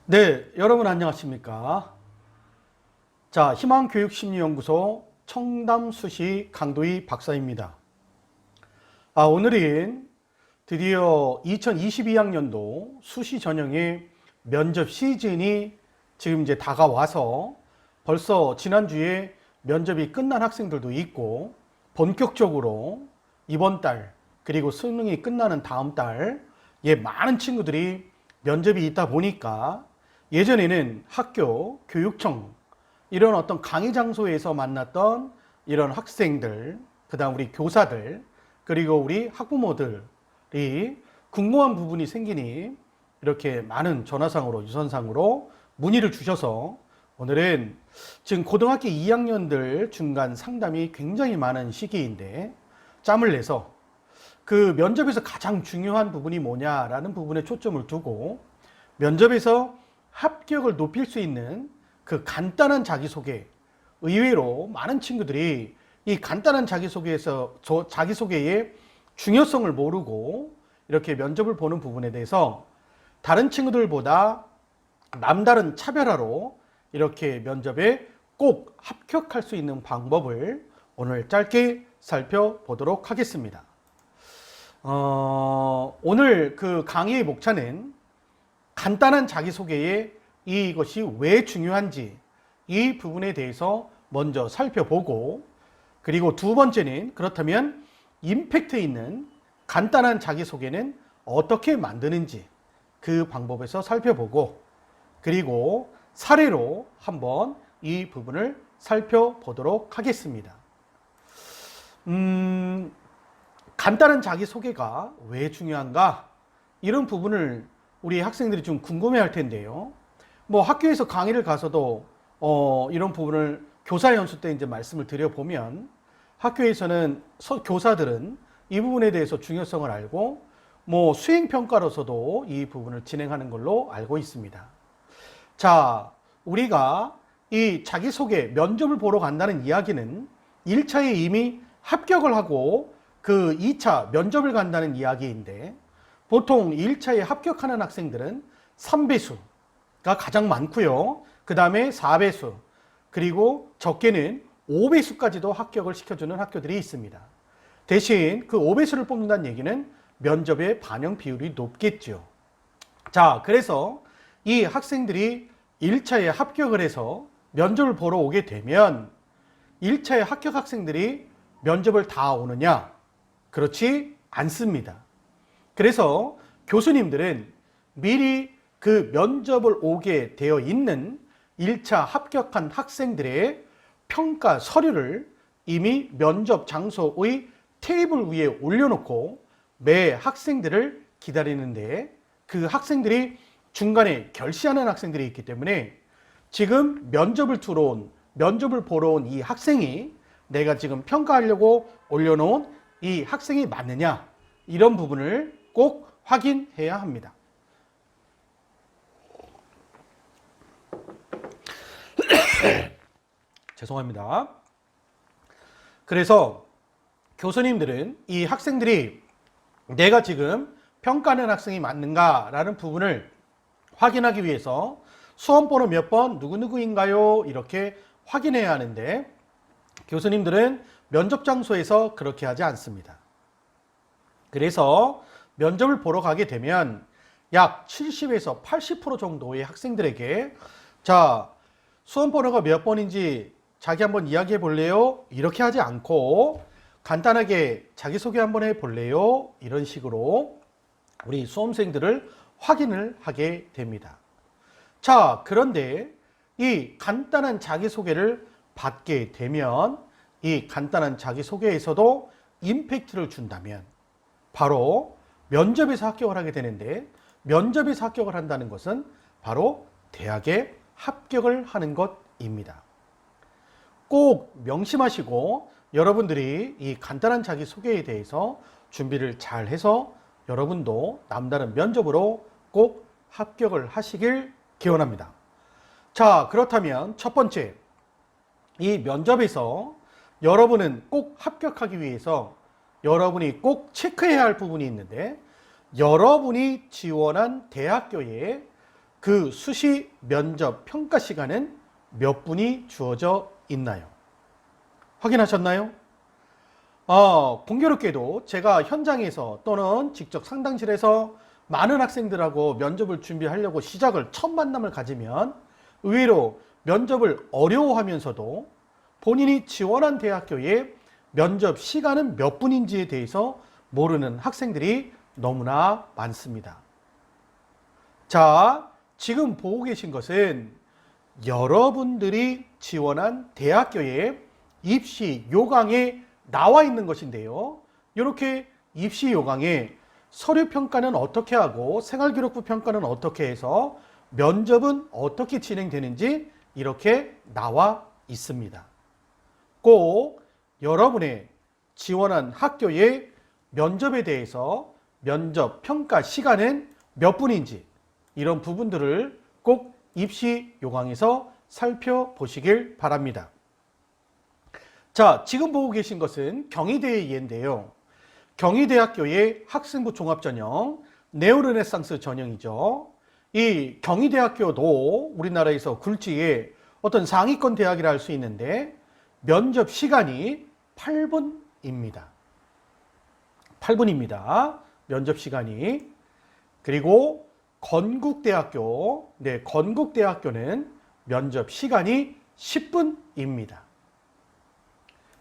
네, 여러분 안녕하십니까? 자, 희망교육심리연구소 청담수시 강도희 박사입니다. 오늘은 드디어 2022학년도 수시 전형의 면접 시즌이 지금 이제 다가와서 벌써 지난주에 면접이 끝난 학생들도 있고 본격적으로 이번 달 그리고 수능이 끝나는 다음 달에 많은 친구들이 면접이 있다 보니까 예전에는 학교, 교육청 이런 어떤 강의 장소에서 만났던 이런 학생들, 그다음 우리 교사들, 그리고 우리 학부모들이 궁금한 부분이 생기니 이렇게 많은 전화상으로 유선상으로 문의를 주셔서 오늘은 지금 고등학교 2학년들 중간 상담이 굉장히 많은 시기인데 짬을 내서 그 면접에서 가장 중요한 부분이 뭐냐라는 부분에 초점을 두고 면접에서 합격을 높일 수 있는 그 간단한 자기소개, 의외로 많은 친구들이 이 간단한 자기소개의 중요성을 모르고 이렇게 면접을 보는 부분에 대해서 다른 친구들보다 남다른 차별화로 이렇게 면접에 꼭 합격할 수 있는 방법을 오늘 짧게 살펴보도록 하겠습니다. 오늘 그 강의의 목차는 간단한 자기소개에 이것이 왜 중요한지 이 부분에 대해서 먼저 살펴보고, 그리고 두 번째는 그렇다면 임팩트 있는 간단한 자기소개는 어떻게 만드는지 그 방법에서 살펴보고, 그리고 사례로 한번 이 부분을 살펴보도록 하겠습니다. 간단한 자기소개가 왜 중요한가? 이런 부분을 우리 학생들이 좀 궁금해 할 텐데요. 뭐 학교에서 강의를 가서도 이런 부분을 교사 연수 때 이제 말씀을 드려보면 학교에서는 교사들은 이 부분에 대해서 중요성을 알고 뭐 수행평가로서도 이 부분을 진행하는 걸로 알고 있습니다. 자, 우리가 이 자기소개 면접을 보러 간다는 이야기는 1차에 이미 합격을 하고 그 2차 면접을 간다는 이야기인데, 보통 1차에 합격하는 학생들은 3배수가 가장 많고요. 그 다음에 4배수, 그리고 적게는 5배수까지도 합격을 시켜주는 학교들이 있습니다. 대신 그 5배수를 뽑는다는 얘기는 면접의 반영 비율이 높겠죠. 자, 그래서 이 학생들이 1차에 합격을 해서 면접을 보러 오게 되면 1차에 합격 학생들이 면접을 다 오느냐? 그렇지 않습니다. 그래서 교수님들은 미리 그 면접을 오게 되어 있는 1차 합격한 학생들의 평가 서류를 이미 면접 장소의 테이블 위에 올려놓고 매 학생들을 기다리는데, 그 학생들이 중간에 결시하는 학생들이 있기 때문에 지금 면접을 보러 온 이 학생이 내가 지금 평가하려고 올려놓은 이 학생이 맞느냐, 이런 부분을 꼭 확인해야 합니다. 죄송합니다. 그래서 교수님들은 이 학생들이 내가 지금 평가하는 학생이 맞는가라는 부분을 확인하기 위해서 수험번호 몇 번 누구누구인가요? 이렇게 확인해야 하는데, 교수님들은 면접 장소에서 그렇게 하지 않습니다. 그래서 면접을 보러 가게 되면 약 70에서 80% 정도의 학생들에게 자, 수험번호가 몇 번인지 자기 한번 이야기해 볼래요? 이렇게 하지 않고 간단하게 자기소개 한번 해 볼래요? 이런 식으로 우리 수험생들을 확인을 하게 됩니다. 자, 그런데 이 간단한 자기소개를 받게 되면 이 간단한 자기소개에서도 임팩트를 준다면 바로 면접에서 합격을 하게 되는데, 면접에서 합격을 한다는 것은 바로 대학에 합격을 하는 것입니다. 꼭 명심하시고 여러분들이 이 간단한 자기소개에 대해서 준비를 잘 해서 여러분도 남다른 면접으로 꼭 합격을 하시길 기원합니다. 자, 그렇다면 첫 번째, 이 면접에서 여러분은 꼭 합격하기 위해서 여러분이 꼭 체크해야 할 부분이 있는데, 여러분이 지원한 대학교의 그 수시 면접 평가 시간은 몇 분이 주어져 있나요? 확인하셨나요? 공교롭게도 제가 현장에서 또는 직접 상담실에서 많은 학생들하고 면접을 준비하려고 시작을 첫 만남을 가지면 의외로 면접을 어려워하면서도 본인이 지원한 대학교의 면접 시간은 몇 분인지에 대해서 모르는 학생들이 너무나 많습니다. 자, 지금 보고 계신 것은 여러분들이 지원한 대학교의 입시 요강에 나와 있는 것인데요. 이렇게 입시 요강에 서류 평가는 어떻게 하고 생활기록부 평가는 어떻게 해서 면접은 어떻게 진행되는지 이렇게 나와 있습니다. 꼭 여러분의 지원한 학교의 면접에 대해서 면접 평가 시간은 몇 분인지 이런 부분들을 꼭 입시 요강에서 살펴보시길 바랍니다. 자, 지금 보고 계신 것은 경희대의 예인데요. 경희대학교의 학생부 종합전형, 네오르네상스 전형이죠. 이 경희대학교도 우리나라에서 굴지의 어떤 상위권 대학이라 할 수 있는데 면접 시간이 8분입니다. 8분입니다. 면접 시간이. 그리고 건국대학교, 건국대학교는 면접 시간이 10분입니다.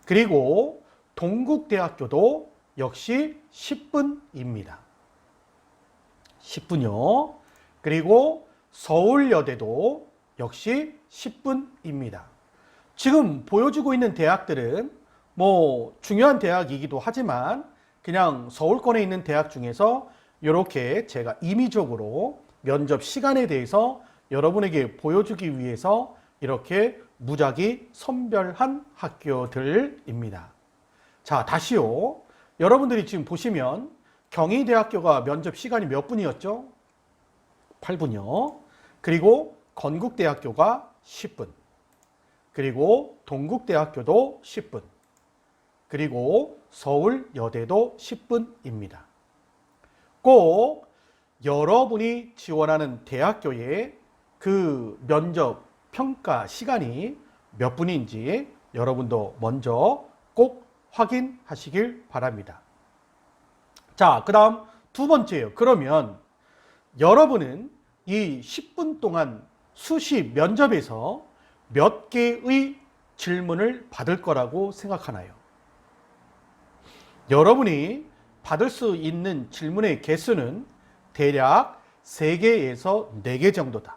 그리고 동국대학교도 역시 10분입니다. 10분요. 그리고 서울여대도 역시 10분입니다. 지금 보여주고 있는 대학들은 뭐 중요한 대학이기도 하지만 그냥 서울권에 있는 대학 중에서 이렇게 제가 임의적으로 면접 시간에 대해서 여러분에게 보여주기 위해서 이렇게 무작위 선별한 학교들입니다. 자, 다시요. 여러분들이 지금 보시면 경희대학교가 면접 시간이 몇 분이었죠? 8분이요. 그리고 건국대학교가 10분. 그리고 동국대학교도 10분. 그리고 서울여대도 10분입니다. 꼭 여러분이 지원하는 대학교의 그 면접 평가 시간이 몇 분인지 여러분도 먼저 꼭 확인하시길 바랍니다. 자, 그 다음 두 번째요. 그러면 여러분은 이 10분 동안 수시 면접에서 몇 개의 질문을 받을 거라고 생각하나요? 여러분이 받을 수 있는 질문의 개수는 대략 3개에서 4개 정도다.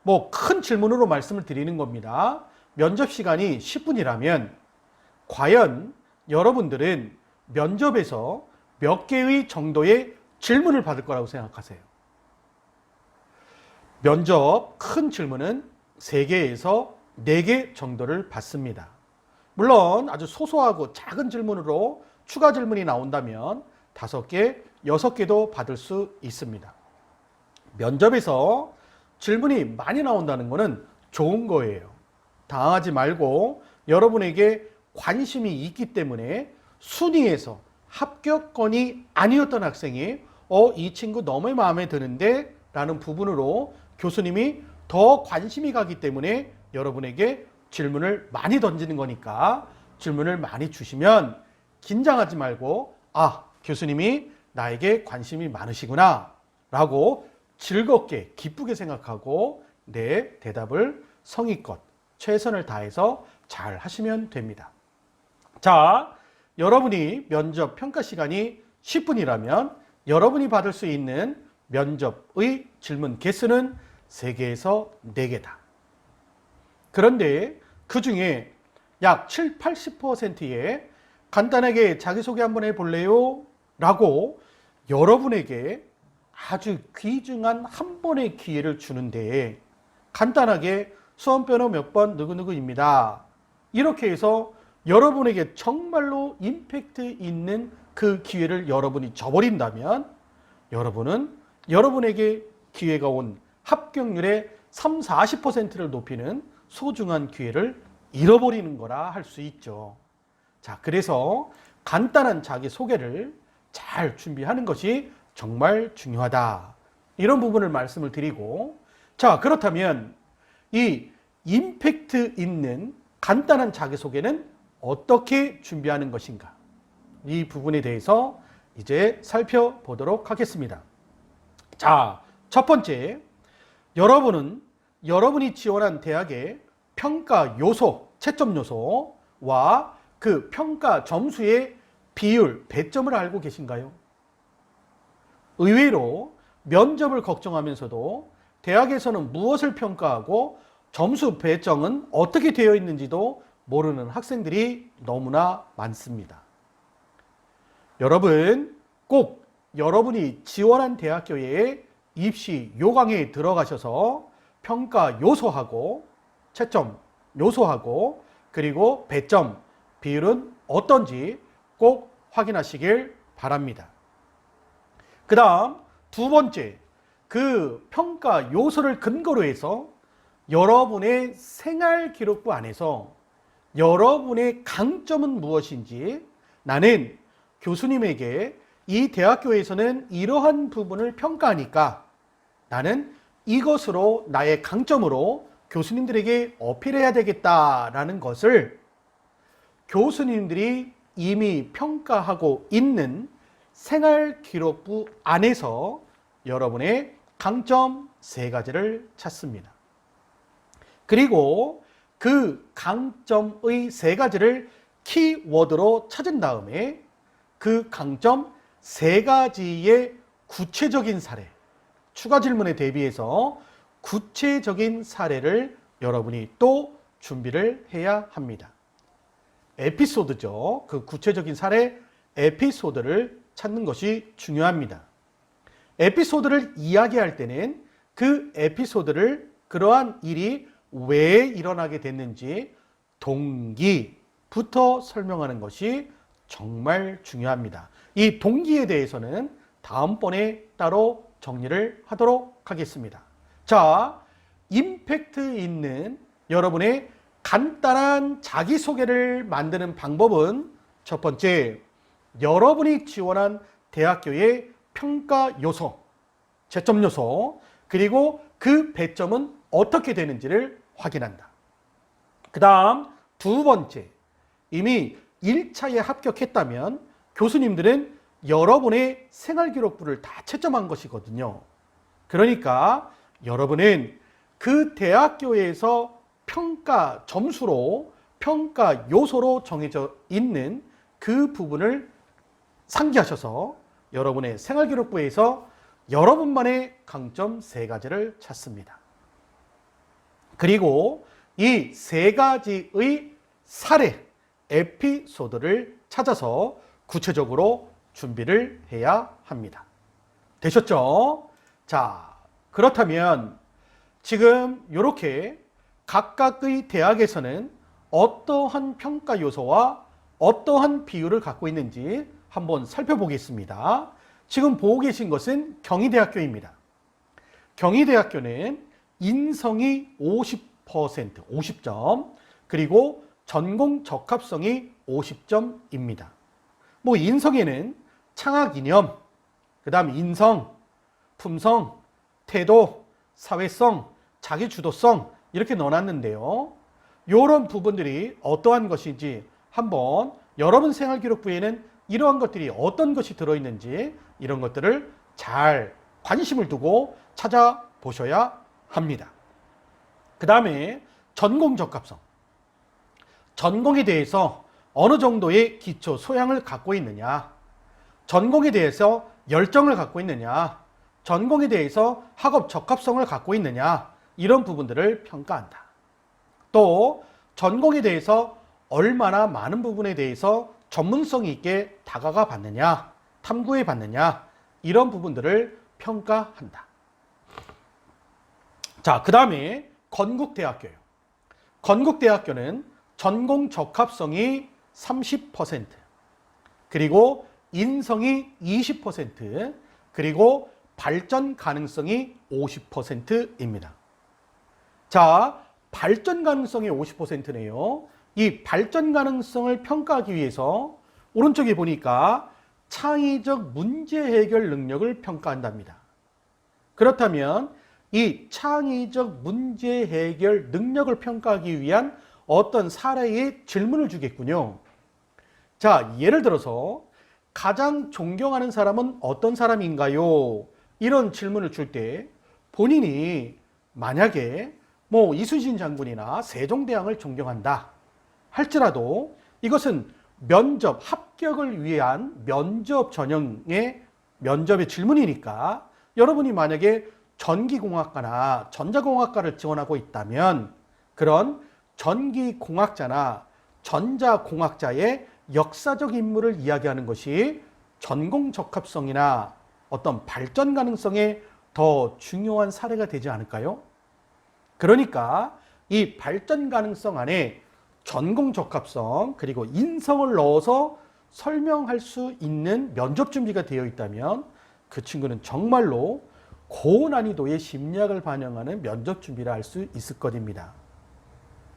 뭐 큰 질문으로 말씀을 드리는 겁니다. 면접 시간이 10분이라면 과연 여러분들은 면접에서 몇 개의 정도의 질문을 받을 거라고 생각하세요? 면접 큰 질문은 3개에서 4개 정도를 받습니다. 물론 아주 소소하고 작은 질문으로 추가 질문이 나온다면 5개, 6개도 받을 수 있습니다. 면접에서 질문이 많이 나온다는 것은 좋은 거예요. 당황하지 말고 여러분에게 관심이 있기 때문에 순위에서 합격권이 아니었던 학생이 이 친구 너무 마음에 드는데 라는 부분으로 교수님이 더 관심이 가기 때문에 여러분에게 질문을 많이 던지는 거니까 질문을 많이 주시면 긴장하지 말고 교수님이 나에게 관심이 많으시구나 라고 즐겁게 기쁘게 생각하고 내 대답을 성의껏 최선을 다해서 잘 하시면 됩니다. 자, 여러분이 면접 평가 시간이 10분이라면 여러분이 받을 수 있는 면접의 질문 개수는 3개에서 4개다. 그런데 그 중에 약 7, 80%의 간단하게 자기소개 한번 해볼래요? 라고 여러분에게 아주 귀중한 한 번의 기회를 주는데 간단하게 수험번호 몇 번 누구누구입니다. 이렇게 해서 여러분에게 정말로 임팩트 있는 그 기회를 여러분이 저버린다면 여러분은 여러분에게 기회가 온 합격률의 30, 40%를 높이는 소중한 기회를 잃어버리는 거라 할 수 있죠. 자, 그래서 간단한 자기소개를 잘 준비하는 것이 정말 중요하다. 이런 부분을 말씀을 드리고, 자, 그렇다면 이 임팩트 있는 간단한 자기소개는 어떻게 준비하는 것인가? 이 부분에 대해서 이제 살펴보도록 하겠습니다. 자, 첫 번째, 여러분이 지원한 대학의 평가 요소, 채점 요소와 그 평가 점수의 비율, 배점을 알고 계신가요? 의외로 면접을 걱정하면서도 대학에서는 무엇을 평가하고 점수 배정은 어떻게 되어 있는지도 모르는 학생들이 너무나 많습니다. 여러분, 꼭 여러분이 지원한 대학교의 입시 요강에 들어가셔서 평가 요소하고 채점 요소하고 그리고 배점 비율은 어떤지 꼭 확인하시길 바랍니다. 그 다음 두 번째, 그 평가 요소를 근거로 해서 여러분의 생활 기록부 안에서 여러분의 강점은 무엇인지, 나는 교수님에게 이 대학교에서는 이러한 부분을 평가하니까 나는 이것으로 나의 강점으로 교수님들에게 어필해야 되겠다라는 것을 교수님들이 이미 평가하고 있는 생활기록부 안에서 여러분의 강점 3가지를 찾습니다. 그리고 그 강점의 3가지를 키워드로 찾은 다음에 그 강점 3가지의 구체적인 사례, 추가 질문에 대비해서 구체적인 사례를 여러분이 또 준비를 해야 합니다. 에피소드죠. 그 구체적인 사례 에피소드를 찾는 것이 중요합니다. 에피소드를 이야기할 때는 그 에피소드를 그러한 일이 왜 일어나게 됐는지 동기부터 설명하는 것이 정말 중요합니다. 이 동기에 대해서는 다음번에 따로 정리를 하도록 하겠습니다. 자, 임팩트 있는 여러분의 간단한 자기소개를 만드는 방법은 첫 번째, 여러분이 지원한 대학교의 평가 요소, 채점 요소, 그리고 그 배점은 어떻게 되는지를 확인한다. 그 다음 두 번째, 이미 1차에 합격했다면 교수님들은 여러분의 생활기록부를 다 채점한 것이거든요. 그러니까 여러분은 그 대학교에서 평가 점수로, 평가 요소로 정해져 있는 그 부분을 상기하셔서 여러분의 생활기록부에서 여러분만의 강점 3가지를 찾습니다. 그리고 이 3가지의 사례, 에피소드를 찾아서 구체적으로 준비를 해야 합니다. 되셨죠? 자, 그렇다면 지금 이렇게 각각의 대학에서는 어떠한 평가 요소와 어떠한 비율을 갖고 있는지 한번 살펴보겠습니다. 지금 보고 계신 것은 경희대학교입니다. 경희대학교는 인성이 50%, 50점, 그리고 전공 적합성이 50점입니다. 뭐 인성에는 창학 이념, 그 다음 인성, 품성, 태도, 사회성, 자기주도성 이렇게 넣어놨는데요. 이런 부분들이 어떠한 것인지 한번 여러분 생활기록부에는 이러한 것들이 어떤 것이 들어있는지 이런 것들을 잘 관심을 두고 찾아보셔야 합니다. 그 다음에 전공 적합성. 전공에 대해서 어느 정도의 기초 소양을 갖고 있느냐, 전공에 대해서 열정을 갖고 있느냐, 전공에 대해서 학업 적합성을 갖고 있느냐, 이런 부분들을 평가한다. 또 전공에 대해서 얼마나 많은 부분에 대해서 전문성 있게 다가가 봤느냐, 탐구해 봤느냐, 이런 부분들을 평가한다. 자, 그 다음에 건국대학교예요. 건국대학교는 전공 적합성이 30%, 그리고 인성이 20%, 그리고 발전 가능성이 50%입니다. 자, 발전 가능성이 50%네요. 이 발전 가능성을 평가하기 위해서 오른쪽에 보니까 창의적 문제 해결 능력을 평가한답니다. 그렇다면 이 창의적 문제 해결 능력을 평가하기 위한 어떤 사례의 질문을 주겠군요. 자, 예를 들어서 가장 존경하는 사람은 어떤 사람인가요? 이런 질문을 줄 때 본인이 만약에 뭐 이순신 장군이나 세종대왕을 존경한다 할지라도 이것은 면접 합격을 위한 면접 전형의 면접의 질문이니까 여러분이 만약에 전기공학과나 전자공학과를 지원하고 있다면 그런 전기공학자나 전자공학자의 역사적 인물을 이야기하는 것이 전공 적합성이나 어떤 발전 가능성에 더 중요한 사례가 되지 않을까요? 그러니까 이 발전 가능성 안에 전공 적합성 그리고 인성을 넣어서 설명할 수 있는 면접 준비가 되어 있다면 그 친구는 정말로 고난이도의 심리학을 반영하는 면접 준비를 할 수 있을 것입니다.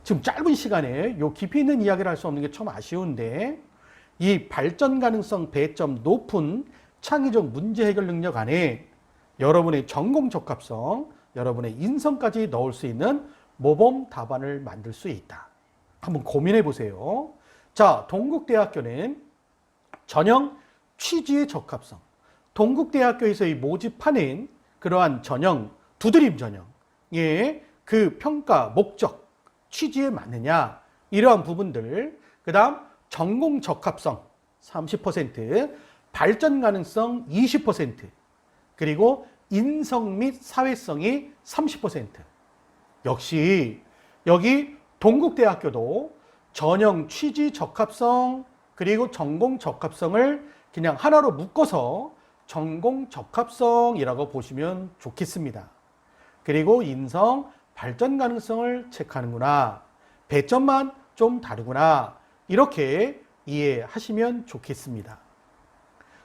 지금 짧은 시간에 요 깊이 있는 이야기를 할 수 없는 게 참 아쉬운데 이 발전 가능성 배점 높은 창의적 문제 해결 능력 안에 여러분의 전공 적합성, 여러분의 인성까지 넣을 수 있는 모범 답안을 만들 수 있다. 한번 고민해 보세요. 자, 동국대학교는 전형 취지의 적합성. 동국대학교에서 이 모집하는 그러한 전형, 두드림 전형의 그 평가 목적, 취지에 맞느냐 이러한 부분들, 그 다음 전공 적합성 30%, 발전 가능성 20%, 그리고 인성 및 사회성이 30%. 역시 여기 동국대학교도 전형 취지 적합성 그리고 전공 적합성을 그냥 하나로 묶어서 전공 적합성이라고 보시면 좋겠습니다. 그리고 인성, 발전 가능성을 체크하는구나. 배점만 좀 다르구나. 이렇게 이해하시면 좋겠습니다.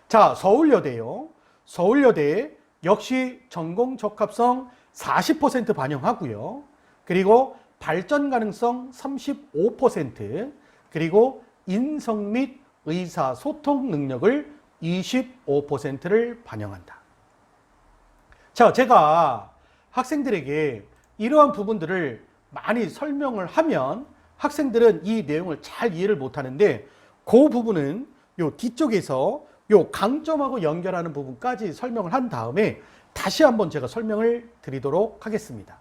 자, 서울여대요. 서울여대 역시 전공 적합성 40% 반영하고요. 그리고 발전 가능성 35%, 그리고 인성 및 의사소통 능력을 25%를 반영한다. 자, 제가 학생들에게 이러한 부분들을 많이 설명을 하면 학생들은 이 내용을 잘 이해를 못하는데 그 부분은 요 뒤쪽에서 요 강점하고 연결하는 부분까지 설명을 한 다음에 다시 한번 제가 설명을 드리도록 하겠습니다.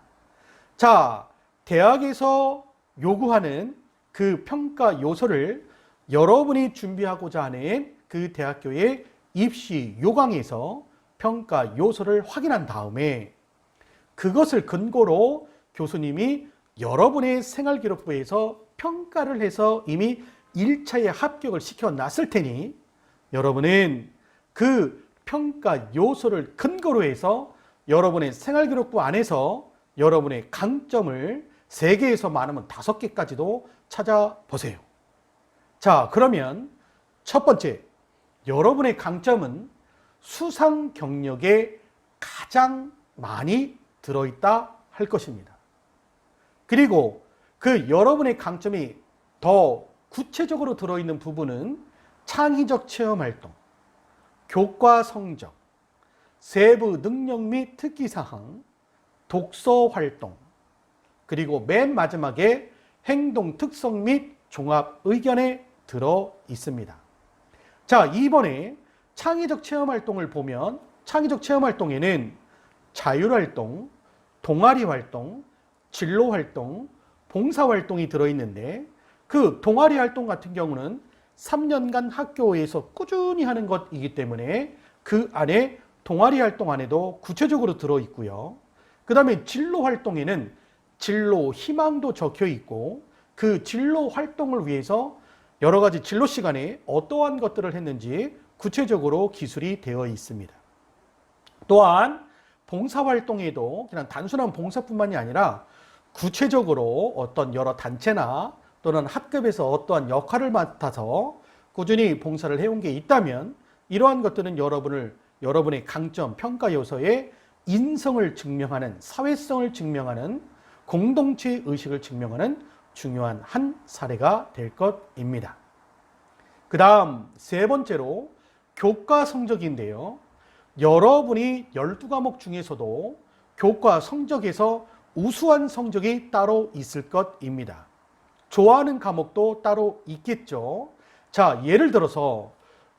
자, 대학에서 요구하는 그 평가 요소를 여러분이 준비하고자 하는 그 대학교의 입시 요강에서 평가 요소를 확인한 다음에 그것을 근거로 교수님이 여러분의 생활기록부에서 평가를 해서 이미 1차에 합격을 시켜놨을 테니 여러분은 그 평가 요소를 근거로 해서 여러분의 생활기록부 안에서 여러분의 강점을 3개에서 많으면 5개까지도 찾아보세요. 자, 그러면 첫 번째, 여러분의 강점은 수상 경력에 가장 많이 들어있다 할 것입니다. 그리고 그 여러분의 강점이 더 구체적으로 들어있는 부분은 창의적 체험활동, 교과 성적, 세부 능력 및 특기사항, 독서활동, 그리고 맨 마지막에 행동 특성 및 종합 의견에 들어 있습니다. 자, 이번에 창의적 체험활동을 보면 창의적 체험활동에는 자율활동, 동아리활동, 진로활동, 봉사활동이 들어있는데 그 동아리활동 같은 경우는 3년간 학교에서 꾸준히 하는 것이기 때문에 그 안에 동아리활동 안에도 구체적으로 들어있고요. 그 다음에 진로활동에는 진로 희망도 적혀 있고 그 진로 활동을 위해서 여러 가지 진로 시간에 어떠한 것들을 했는지 구체적으로 기술이 되어 있습니다. 또한 봉사활동에도 그냥 단순한 봉사뿐만이 아니라 구체적으로 어떤 여러 단체나 또는 학급에서 어떠한 역할을 맡아서 꾸준히 봉사를 해온 게 있다면 이러한 것들은 여러분의 강점, 평가 요소의 인성을 증명하는, 사회성을 증명하는, 공동체 의식을 증명하는 중요한 한 사례가 될 것입니다. 그 다음 세 번째로 교과 성적인데요. 여러분이 12과목 중에서도 교과 성적에서 우수한 성적이 따로 있을 것입니다. 좋아하는 과목도 따로 있겠죠. 자, 예를 들어서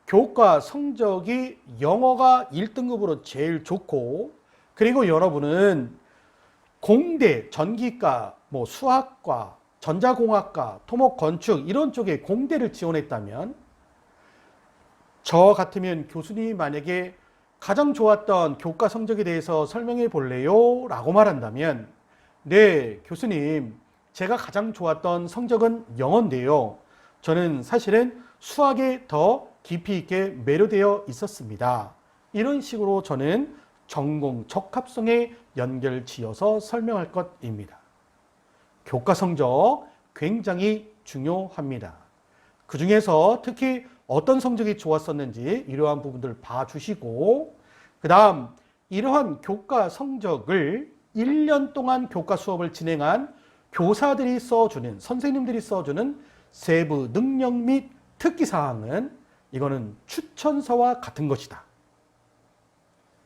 교과 성적이 영어가 1등급으로 제일 좋고, 그리고 여러분은 공대, 전기과, 수학과, 전자공학과, 토목, 건축 이런 쪽에 공대를 지원했다면, 저 같으면 교수님이 만약에 가장 좋았던 교과 성적에 대해서 설명해 볼래요? 라고 말한다면, 네, 교수님, 제가 가장 좋았던 성적은 영어인데요. 저는 사실은 수학에 더 깊이 있게 매료되어 있었습니다. 이런 식으로 저는 전공 적합성에 연결 지어서 설명할 것입니다. 교과 성적 굉장히 중요합니다. 그 중에서 특히 어떤 성적이 좋았었는지 이러한 부분들 봐주시고, 그 다음 이러한 교과 성적을 1년 동안 교과 수업을 진행한 교사들이 써주는, 선생님들이 써주는 세부 능력 및 특기사항은 이거는 추천서와 같은 것이다.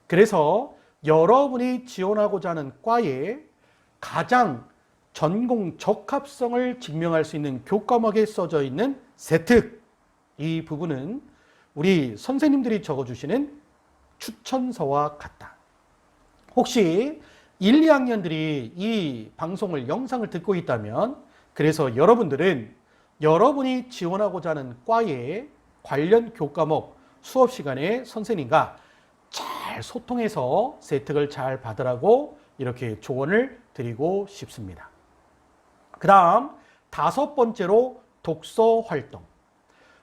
그래서 여러분이 지원하고자 하는 과에 가장 전공 적합성을 증명할 수 있는 교과목에 써져 있는 세특, 이 부분은 우리 선생님들이 적어주시는 추천서와 같다. 혹시 1, 2학년들이 이 방송을, 영상을 듣고 있다면, 그래서 여러분들은 여러분이 지원하고자 하는 과에 관련 교과목 수업 시간에 선생님과 잘 소통해서 세특을 잘 받으라고 이렇게 조언을 드리고 싶습니다. 그 다음 5번째로 독서 활동.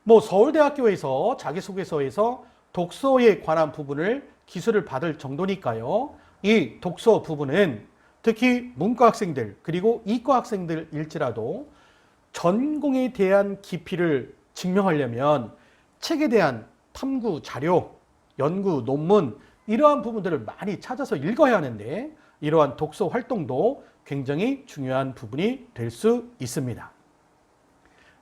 서울대학교에서 자기소개서에서 독서에 관한 부분을 기술을 받을 정도니까요. 이 독서 부분은 특히 문과 학생들 그리고 이과 학생들일지라도 전공에 대한 깊이를 증명하려면 책에 대한 탐구 자료, 연구 논문 이러한 부분들을 많이 찾아서 읽어야 하는데, 이러한 독서 활동도 굉장히 중요한 부분이 될 수 있습니다.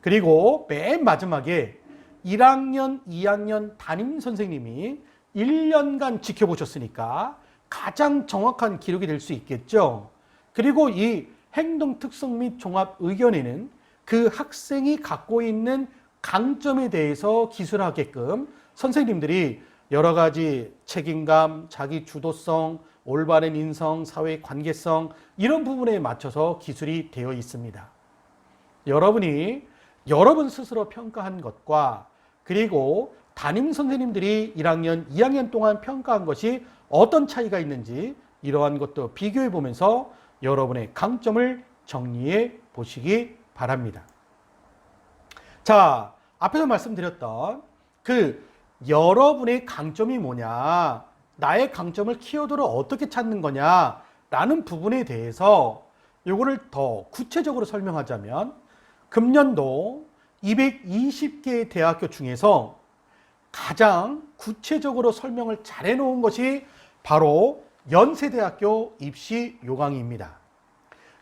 그리고 맨 마지막에 1학년, 2학년 담임 선생님이 1년간 지켜보셨으니까 가장 정확한 기록이 될 수 있겠죠. 그리고 이 행동 특성 및 종합 의견에는 그 학생이 갖고 있는 강점에 대해서 기술하게끔 선생님들이 여러 가지 책임감, 자기 주도성, 올바른 인성, 사회 관계성 이런 부분에 맞춰서 기술이 되어 있습니다. 여러분이 여러분 스스로 평가한 것과 그리고 담임 선생님들이 1학년, 2학년 동안 평가한 것이 어떤 차이가 있는지 이러한 것도 비교해 보면서 여러분의 강점을 정리해 보시기 바랍니다. 자, 앞에서 말씀드렸던 여러분의 강점이 뭐냐, 나의 강점을 키워드로 어떻게 찾는 거냐 라는 부분에 대해서 요거를 더 구체적으로 설명하자면, 금년도 220개의 대학교 중에서 가장 구체적으로 설명을 잘 해놓은 것이 바로 연세대학교 입시 요강입니다.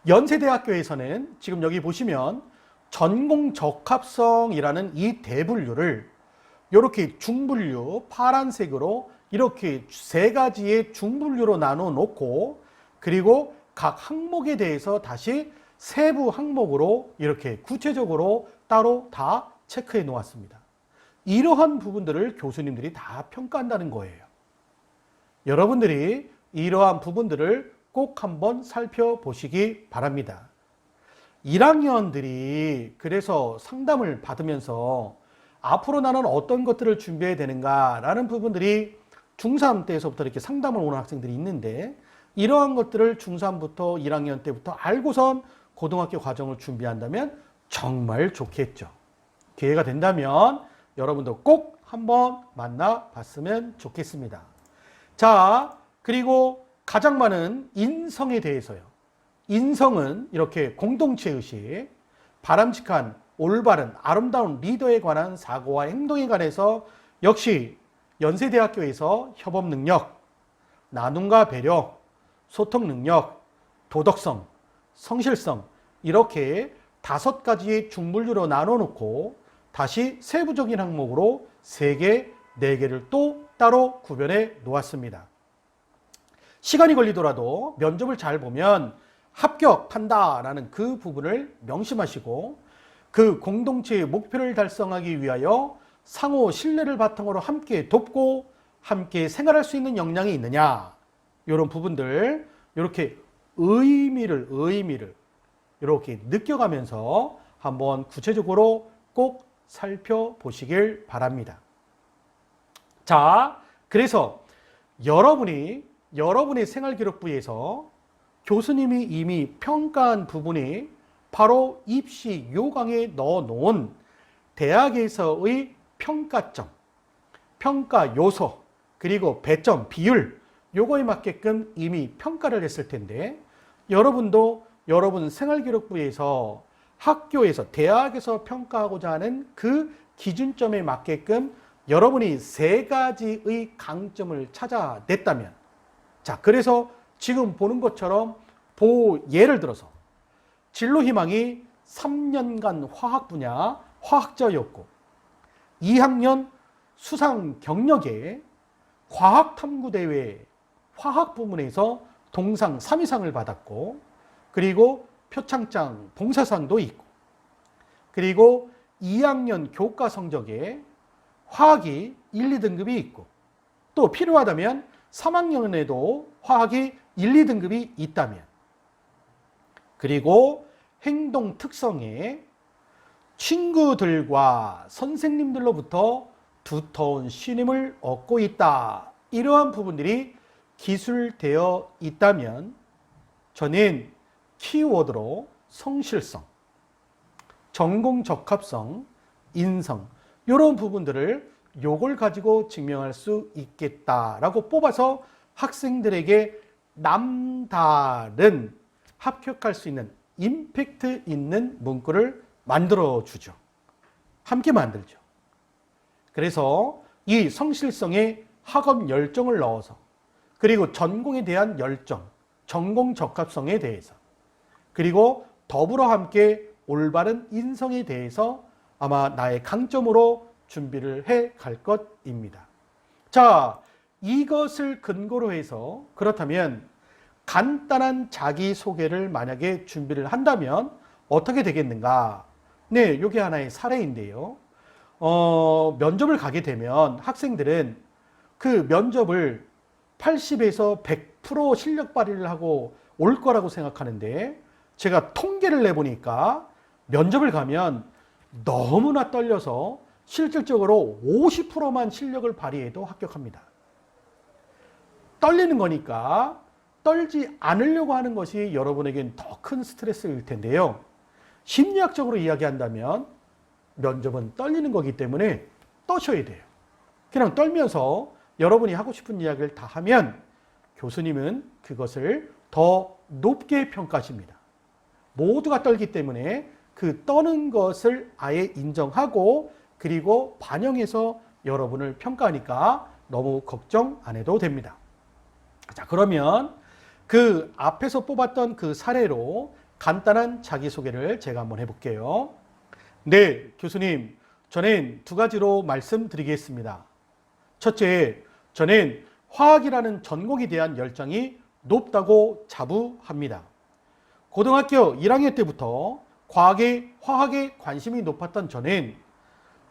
연세대학교에서는 지금 여기 보시면 전공 적합성이라는 이 대분류를 이렇게 중분류 파란색으로 이렇게 3가지의 중분류로 나눠 놓고, 그리고 각 항목에 대해서 다시 세부 항목으로 이렇게 구체적으로 따로 다 체크해 놓았습니다. 이러한 부분들을 교수님들이 다 평가한다는 거예요. 여러분들이 이러한 부분들을 꼭 한번 살펴보시기 바랍니다. 1학년들이 그래서 상담을 받으면서 앞으로 나는 어떤 것들을 준비해야 되는가라는 부분들이 중3 때에서부터 이렇게 상담을 오는 학생들이 있는데, 이러한 것들을 중3부터 1학년 때부터 알고선 고등학교 과정을 준비한다면 정말 좋겠죠. 기회가 된다면 여러분도 꼭 한번 만나봤으면 좋겠습니다. 자, 그리고 가장 많은 인성에 대해서요. 인성은 이렇게 공동체의식, 바람직한, 올바른, 아름다운 리더에 관한 사고와 행동에 관해서 역시 연세대학교에서 협업 능력, 나눔과 배려, 소통 능력, 도덕성, 성실성 이렇게 5가지의 중분류로 나눠 놓고 다시 세부적인 항목으로 3개, 4개를 또 따로 구별해 놓았습니다. 시간이 걸리더라도 면접을 잘 보면 합격한다라는 그 부분을 명심하시고 그 공동체의 목표를 달성하기 위하여 상호 신뢰를 바탕으로 함께 돕고 함께 생활할 수 있는 역량이 있느냐, 이런 부분들 이렇게 의미를 이렇게 느껴가면서 한번 구체적으로 꼭 살펴보시길 바랍니다. 자, 그래서 여러분의 생활기록부에서 교수님이 이미 평가한 부분이 바로 입시 요강에 넣어놓은 대학에서의 평가점, 평가 요소, 그리고 배점, 비율, 요거에 맞게끔 이미 평가를 했을 텐데, 여러분도 여러분 생활기록부에서 학교에서, 대학에서 평가하고자 하는 그 기준점에 맞게끔 여러분이 3가지의 강점을 찾아냈다면, 자, 그래서 지금 보는 것처럼 예를 들어서 진로희망이 3년간 화학 분야 화학자였고 2학년 수상 경력에 과학탐구대회 화학 부문에서 동상 3위상을 받았고, 그리고 표창장 봉사상도 있고, 그리고 2학년 교과 성적에 화학이 1, 2등급이 있고, 또 필요하다면 3학년에도 화학이 1, 2등급이 있다면, 그리고 행동 특성에 친구들과 선생님들로부터 두터운 신임을 얻고 있다, 이러한 부분들이 기술되어 있다면 저는 키워드로 성실성, 전공 적합성, 인성, 이런 부분들을 요걸 가지고 증명할 수 있겠다라고 뽑아서 학생들에게 남다른 합격할 수 있는 임팩트 있는 문구를 만들어 주죠. 함께 만들죠. 그래서 이 성실성에 학업 열정을 넣어서, 그리고 전공에 대한 열정, 전공 적합성에 대해서, 그리고 더불어 함께 올바른 인성에 대해서 아마 나의 강점으로 준비를 해 갈 것입니다. 자, 이것을 근거로 해서 그렇다면 간단한 자기소개를 만약에 준비를 한다면 어떻게 되겠는가? 네, 이게 하나의 사례인데요. 면접을 가게 되면 학생들은 그 면접을 80에서 100% 실력 발휘를 하고 올 거라고 생각하는데, 제가 통계를 내보니까 면접을 가면 너무나 떨려서 실질적으로 50%만 실력을 발휘해도 합격합니다. 떨리는 거니까 떨지 않으려고 하는 것이 여러분에겐 더 큰 스트레스일 텐데요. 심리학적으로 이야기한다면 면접은 떨리는 거기 때문에 떠셔야 돼요. 그냥 떨면서 여러분이 하고 싶은 이야기를 다 하면 교수님은 그것을 더 높게 평가하십니다. 모두가 떨기 때문에 그 떠는 것을 아예 인정하고, 그리고 반영해서 여러분을 평가하니까 너무 걱정 안 해도 됩니다. 자, 그러면 그 앞에서 뽑았던 그 사례로 간단한 자기소개를 제가 한번 해볼게요. 네, 교수님, 저는 2가지로 말씀드리겠습니다. 첫째, 저는 화학이라는 전공에 대한 열정이 높다고 자부합니다. 고등학교 1학년 때부터 화학에 관심이 높았던 저는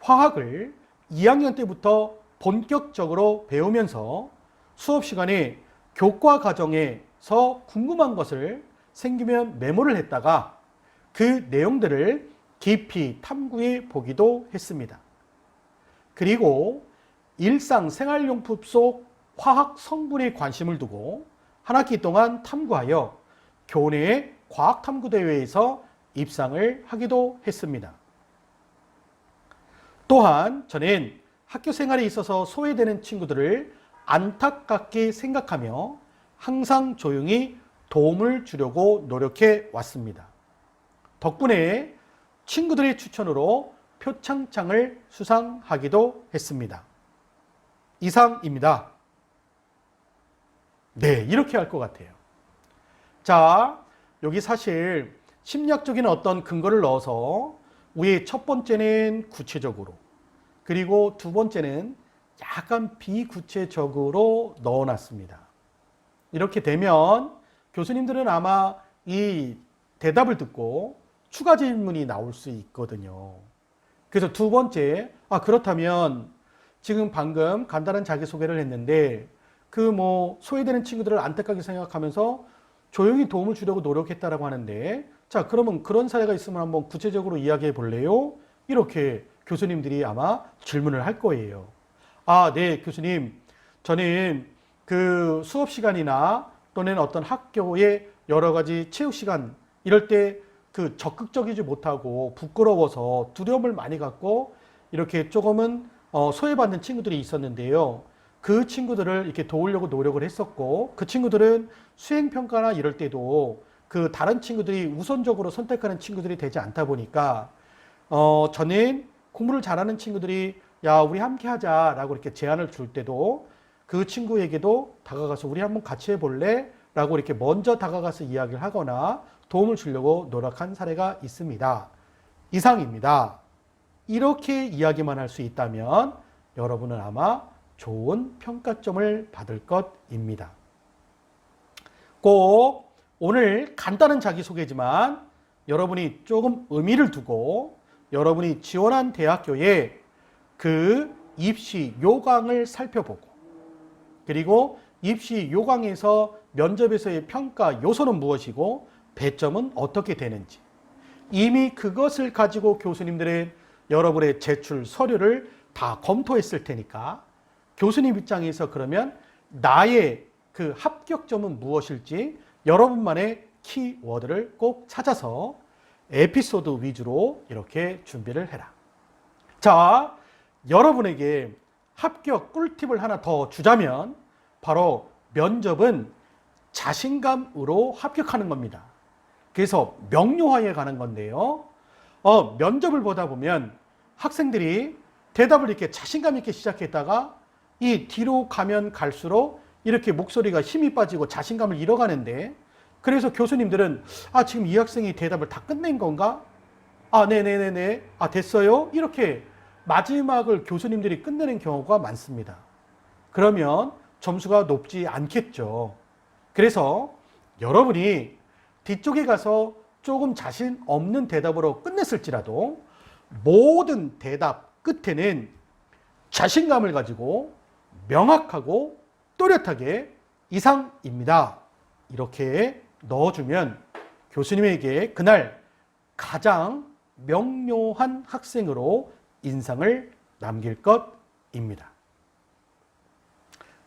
화학을 2학년 때부터 본격적으로 배우면서 수업 시간에 교과 과정에서 궁금한 것을 생기면 메모를 했다가 그 내용들을 깊이 탐구해 보기도 했습니다. 그리고 일상생활용품 속 화학 성분에 관심을 두고 한 학기 동안 탐구하여 교내 과학탐구대회에서 입상을 하기도 했습니다. 또한 저는 학교 생활에 있어서 소외되는 친구들을 안타깝게 생각하며 항상 조용히 도움을 주려고 노력해 왔습니다. 덕분에 친구들의 추천으로 표창장을 수상하기도 했습니다. 이상입니다. 네, 이렇게 할 것 같아요. 자, 여기 사실 심리학적인 어떤 근거를 넣어서 위에 첫 번째는 구체적으로, 그리고 2번째는 약간 비구체적으로 넣어놨습니다. 이렇게 되면 교수님들은 아마 이 대답을 듣고 추가 질문이 나올 수 있거든요. 그래서 두 번째, 그렇다면 지금 방금 간단한 자기소개를 했는데 그 소외되는 친구들을 안타깝게 생각하면서 조용히 도움을 주려고 노력했다라고 하는데, 자, 그러면 그런 사례가 있으면 한번 구체적으로 이야기해 볼래요? 이렇게 교수님들이 아마 질문을 할 거예요. 네, 교수님. 저는 그 수업 시간이나 또는 어떤 학교의 여러 가지 체육 시간 이럴 때 그 적극적이지 못하고 부끄러워서 두려움을 많이 갖고 이렇게 조금은 소외받는 친구들이 있었는데요. 그 친구들을 이렇게 도우려고 노력을 했었고, 그 친구들은 수행평가나 이럴 때도 그 다른 친구들이 우선적으로 선택하는 친구들이 되지 않다 보니까 저는 공부를 잘하는 친구들이 야, 우리 함께 하자라고 이렇게 제안을 줄 때도 그 친구에게도 다가가서 우리 한번 같이 해볼래? 라고 이렇게 먼저 다가가서 이야기를 하거나 도움을 주려고 노력한 사례가 있습니다. 이상입니다. 이렇게 이야기만 할 수 있다면 여러분은 아마 좋은 평가점을 받을 것입니다. 꼭 오늘 간단한 자기소개지만 여러분이 조금 의미를 두고 여러분이 지원한 대학교의 그 입시 요강을 살펴보고, 그리고 입시 요강에서 면접에서의 평가 요소는 무엇이고 배점은 어떻게 되는지, 이미 그것을 가지고 교수님들은 여러분의 제출 서류를 다 검토했을 테니까 교수님 입장에서 그러면 나의 그 합격점은 무엇일지 여러분만의 키워드를 꼭 찾아서 에피소드 위주로 이렇게 준비를 해라. 자, 여러분에게 합격 꿀팁을 하나 더 주자면 바로 면접은 자신감으로 합격하는 겁니다. 그래서 명료화에 관한 건데요. 면접을 보다 보면 학생들이 대답을 이렇게 자신감 있게 시작했다가 이 뒤로 가면 갈수록 이렇게 목소리가 힘이 빠지고 자신감을 잃어가는데, 그래서 교수님들은 지금 이 학생이 대답을 다 끝낸 건가? 네네네네. 됐어요? 이렇게 마지막을 교수님들이 끝내는 경우가 많습니다. 그러면 점수가 높지 않겠죠. 그래서 여러분이 뒤쪽에 가서 조금 자신 없는 대답으로 끝냈을지라도 모든 대답 끝에는 자신감을 가지고 명확하고 또렷하게 이상입니다. 이렇게 넣어주면 교수님에게 그날 가장 명료한 학생으로 인상을 남길 것입니다.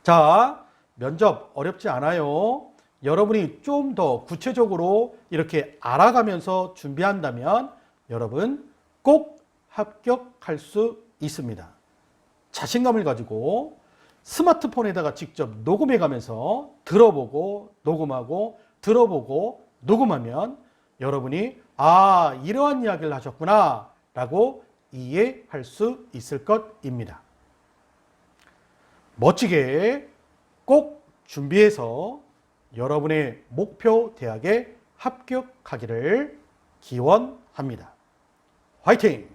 자, 면접 어렵지 않아요. 여러분이 좀 더 구체적으로 이렇게 알아가면서 준비한다면 여러분 꼭 합격할 수 있습니다. 자신감을 가지고 스마트폰에다가 직접 녹음해 가면서 들어보고 녹음하고 들어보고 녹음하면 여러분이 이러한 이야기를 하셨구나 라고 이해할 수 있을 것입니다. 멋지게 꼭 준비해서 여러분의 목표 대학에 합격하기를 기원합니다. 화이팅!